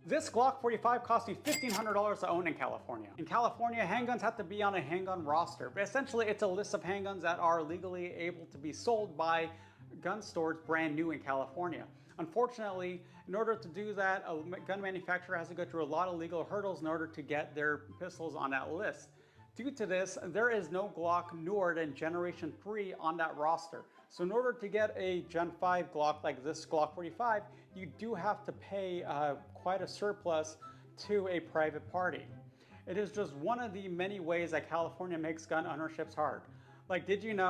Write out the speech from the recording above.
This Glock 45 costs you $1,500 to own in California. In California, handguns have to be on a handgun roster, but essentially it's a list of handguns that are legally able to be sold by gun stores brand new in California. Unfortunately, in order to do that, a gun manufacturer has to go through a lot of legal hurdles in order to get their pistols on that list. Due to this, there is no Glock newer than Generation 3 on that roster. So in order to get a Gen 5 Glock like this Glock 45, you do have to pay quite a surplus to a private party. It is just one of the many ways that California makes gun ownerships hard. Like, did you know